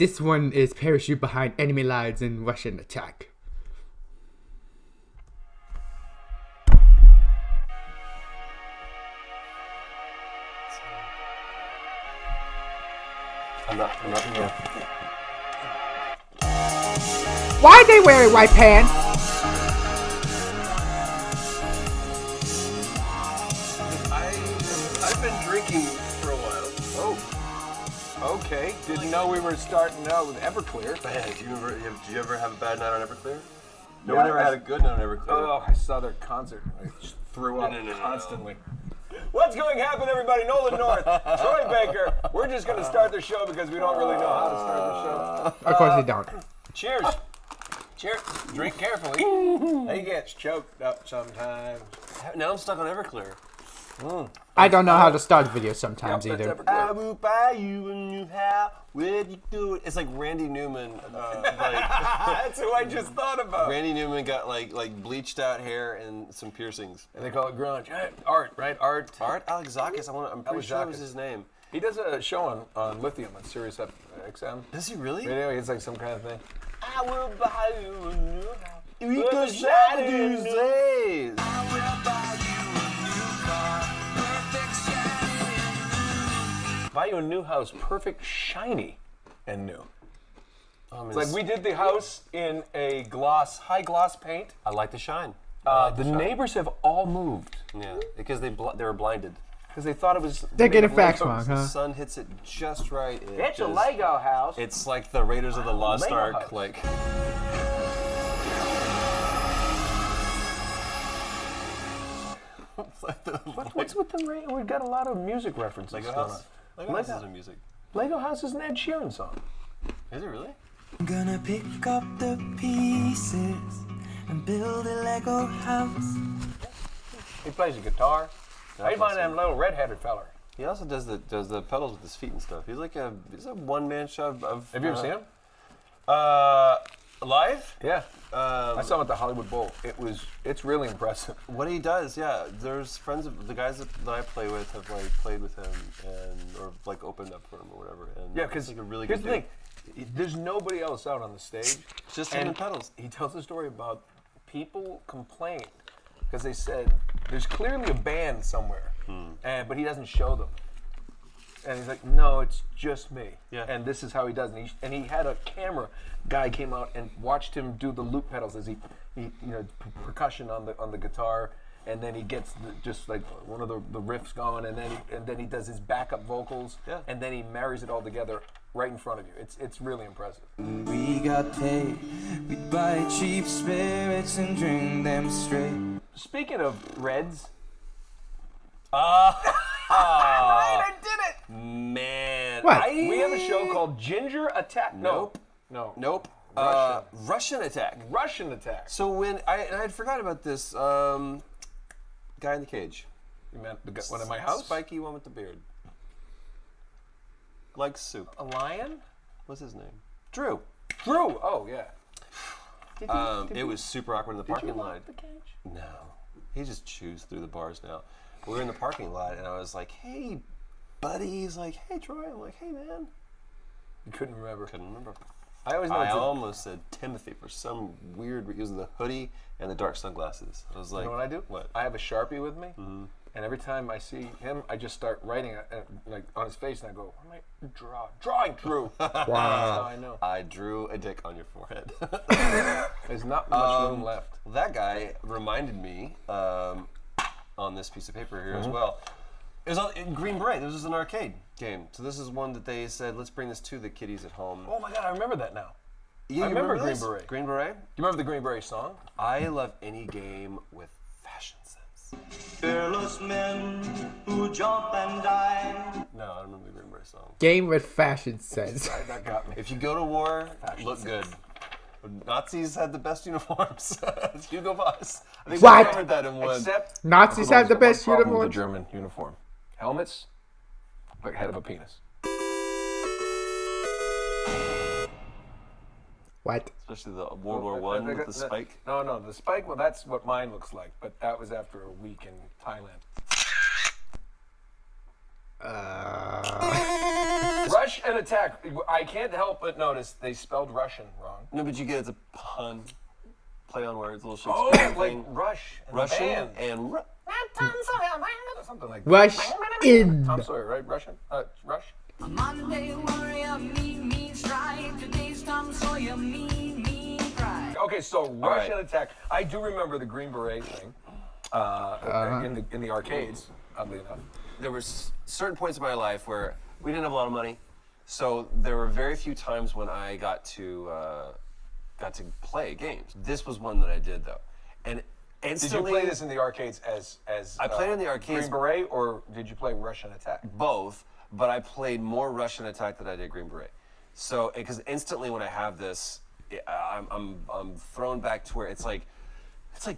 This one is parachute behind enemy lines and Russian attack. I'm not here. Why are they wearing white pants? I've been drinking for a while. Oh, okay. Didn't know we were starting out with Everclear. Man, did you ever have a bad night on Everclear? No Yeah, one ever had a good night on Everclear. Oh, I saw their concert. I just threw up constantly. What's going to happen, everybody? Nolan North, Troy Baker. We're just going to start the show because we don't really know how to start the show. Of course they don't. Cheers. Cheers. Drink carefully. He gets choked up sometimes. Now I'm stuck on Everclear. I don't know how to start videos sometimes Yep, either. that's I Everclear. will buy you a new house. Where'd you do it? It's like Randy Newman. That's who I just thought about. Randy Newman got like bleached out hair and some piercings. And they call it grunge. Art, right? Art. Art Alexakis. I'm pretty sure that was Alexakis. his name. He does a show on Lithium on Sirius XM. Does he really? Radio, it's like some kind of thing. I will buy you a new house. We With go the Saturdays. Saturdays. Buy you a new house, perfect, shiny, and new. It's like we did the house in a high gloss paint. I like the shine. The neighbors have all moved Yeah, because they were blinded. because they thought it was. They're getting Legos. facts wrong, The huh? sun hits it just right. It's a Lego house. It's like the Raiders of the Lost Lego Ark. house. Like What's with the rain? We've got a lot of music references. Lego going House. on. Lego House is in music. Lego House is an Ed Sheeran song. Is it really? I'm gonna pick up the pieces and build a Lego house. He plays a guitar. How you find that little red-headed feller? He also does the pedals with his feet and stuff. He's a one-man show of. Have you ever seen him? Live? Yeah. I saw him at the Hollywood Bowl. It's really impressive. What he does, yeah. There's friends of the guys that I play with have like played with him or like opened up for him or whatever. And Yeah, because it's like a really here's good the thing. There's nobody else out on the stage. It's just him and pedals. He tells a story about people complained because they said there's clearly a band somewhere, but he doesn't show them. And he's like, no, it's just me. Yeah. And this is how he does it. And he had a camera guy came out and watched him do the loop pedals as he percussion on the guitar, and then he gets just like one of the riffs going, and then he does his backup vocals, Yeah. and then he marries it all together right in front of you. It's really impressive. We got paid, we'd buy cheap spirits and drink them straight. Speaking of Reds, I did it. Man. What? We have a show called Ginger Attack. Nope. No. Nope. Russian. Russian Attack. Russian Attack. So when I had forgotten about this guy in the cage. You meant one in my house? Spiky one with the beard. Like soup. A lion? What's his name? Drew. Drew. Oh yeah. It was super awkward in the parking lot. The cage? No. He just chews through the bars now. We were in the parking lot and I was like, hey, buddy. He's like, hey, Troy. I'm like, hey, man. You couldn't remember. Couldn't remember. I always know. I it's a- almost said Timothy for some weird reason. He was the hoodie and the dark sunglasses. I was like, You know what I do? What? I have a Sharpie with me, and every time I see him, I just start writing like on his face, and I go, "What am I drawing Drew?" That's how I know. I drew a dick on your forehead. There's not much room left. That guy reminded me on this piece of paper here as well. It was in Green Beret. This was an arcade game. So this is one that they said, let's bring this to the kiddies at home. Oh my God, I remember that now. Yeah, I you remember Green this? Beret. Green Beret? Do you remember the Green Beret song? I love any game with fashion sense. Fearless men who jump and die. No, I don't remember the Green Beret song. Game with fashion sense. That got me. If you go to war, look good. Nazis had the best uniforms. Hugo Boss. I think What? we covered that in one. Except Nazis have the best one problem uniforms? with the German uniform. Helmets, like head of a penis. What? Especially the World War One with the spike. No, the spike. Well, that's what mine looks like. But that was after a week in Thailand. Rush and Attack. I can't help but notice they spelled Russian wrong. No, but you get it's a pun. Play on words, a little Oh, Shakespeare like thing. Rush and Russian band. and Something like Rush in. Tom Sawyer, right? Russian? Rush? Monday warrior, mean strike. Today's Tom Sawyer, mean pride. Okay, so Rush right. and Attack. I do remember the Green Beret thing in the arcades, oddly enough. there were certain points in my life where we didn't have a lot of money, so there were very few times when I got to play games. This was one that I did though, and Did you instantly play this in the arcades as I played in the arcades. Green Beret, or did you play Rush and Attack? both, but I played more Russian Attack than I did Green Beret. So because instantly when I have this, I'm thrown back to where it's like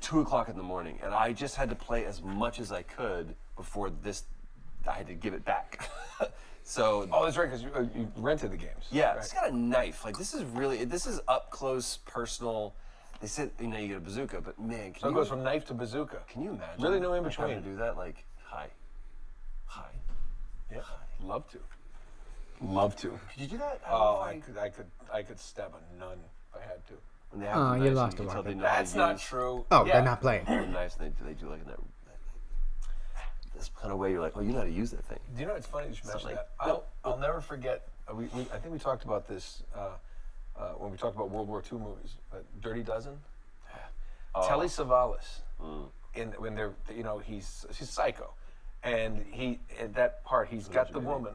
2 o'clock in the morning, and I just had to play as much as I could before this. I had to give it back. So Oh, that's right, because you rented the games. yeah, right. it's got a knife. Like this is up close, personal. They said you get a bazooka, but man, So it goes from knife to bazooka. can you imagine? Really no in like, having between. to do that, like hi. Yeah, love to. Love to. Could you do that? Oh, I could stab a nun if I had to. When they have Oh, the you knives, lost can a tell weapon. they know how to That's not use true. Oh, Yeah. they're not playing. the knives. And they do like in that this kind of way. You're like, oh, you know how to use that thing. Do you know it's funny you should mention like- that? I'll never forget. I think we talked about this when we talked about World War II movies. Dirty Dozen. Telly Savalas. When they're he's psycho, and at that part he's got the woman,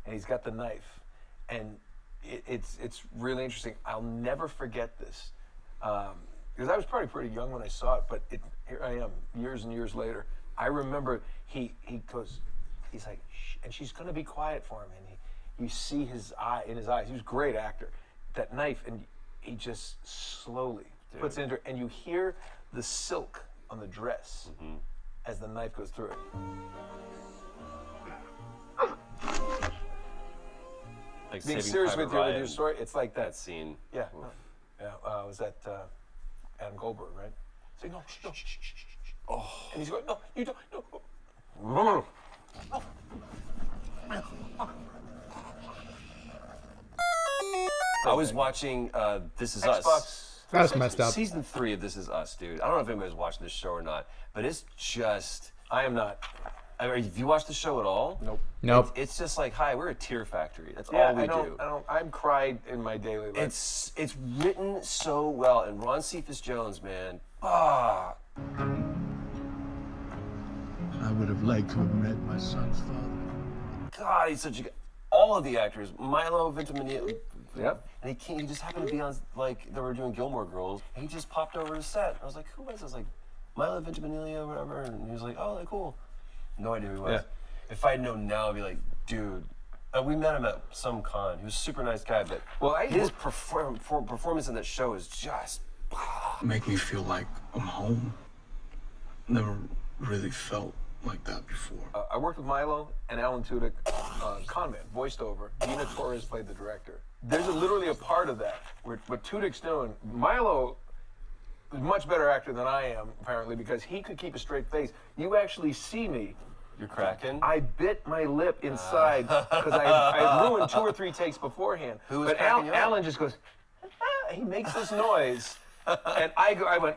and he's got the knife, and it's really interesting. I'll never forget this because I was probably pretty young when I saw it, but here I am years and years later. I remember he's like, shh, and she's gonna be quiet for him, and you see his eye in his eyes. He was a great actor. That knife, and he just slowly puts it into her, and you hear the silk on the dress as the knife goes through it. Like Being Saving serious Private with your Ryan, story, it's like that. that scene. Yeah, was that Adam Goldberg, right? Say no, shh, no, shh, shh, shh, shh. Oh, and he's going, no, you don't, no. I was watching This Is Xbox. Us. That's messed up. Season 3 of This Is Us, dude. I don't know if anybody's watching this show or not, but it's just. I am not. Have you watched the show at all? Nope. Nope. It's just like, hi, we're a tear factory. That's Yeah, all we do. I've cried in my daily life. It's written so well, and Ron Cephas Jones, man. I would have liked to have met my son's father. God, he's such a. All of the actors, Milo Ventimiglia. Yep. And he just happened to be on, like, they were doing Gilmore Girls. And he just popped over to set. I was like, who was this? I was like, Milo Ventimiglia or whatever. And he was like, oh, like, cool. No idea who he was. Yeah. If I'd known now, I'd be like, dude. We met him at some con. He was a super nice guy, but his performance in that show is just. Make me feel like I'm home. Never really felt like that before. I worked with Milo and Alan Tudyk on Con Man, voiced over. Dina Torres played the director. There's literally a part of that where what Tudyk's doing. Milo is a much better actor than I am, apparently, because he could keep a straight face. You actually see me. You're cracking? I bit my lip inside because I ruined 2 or 3 takes beforehand. Who was but cracking you up? Alan just goes, ah, he makes this noise. And I went,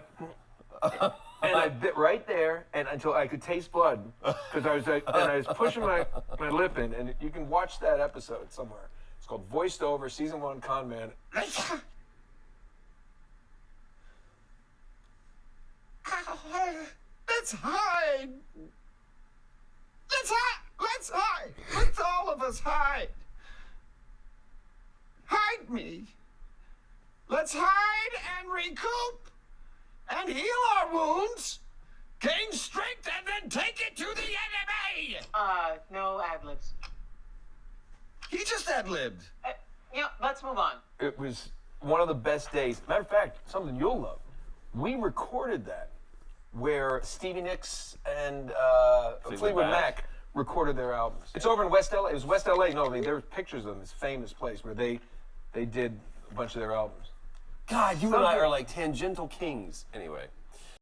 and I bit right there, and until I could taste blood, because I was pushing my lip in, and you can watch that episode somewhere. It's called Voiced Over, Season 1, Con Man. Let's hide. Let's hide. Let's hide. Let's all of us hide. Hide me. Let's hide and recoup and heal our wounds, gain strength, and then take it to the enemy. No ad-libs. He just ad-libbed. Yeah, let's move on. It was one of the best days. Matter of fact, something you'll love. We recorded that where Stevie Nicks and Fleetwood Mac recorded their albums. It's over in West LA. It was West LA. No, I mean, there's pictures of them. This famous place where they did a bunch of their albums. God, you and I are like tangential kings. Anyway.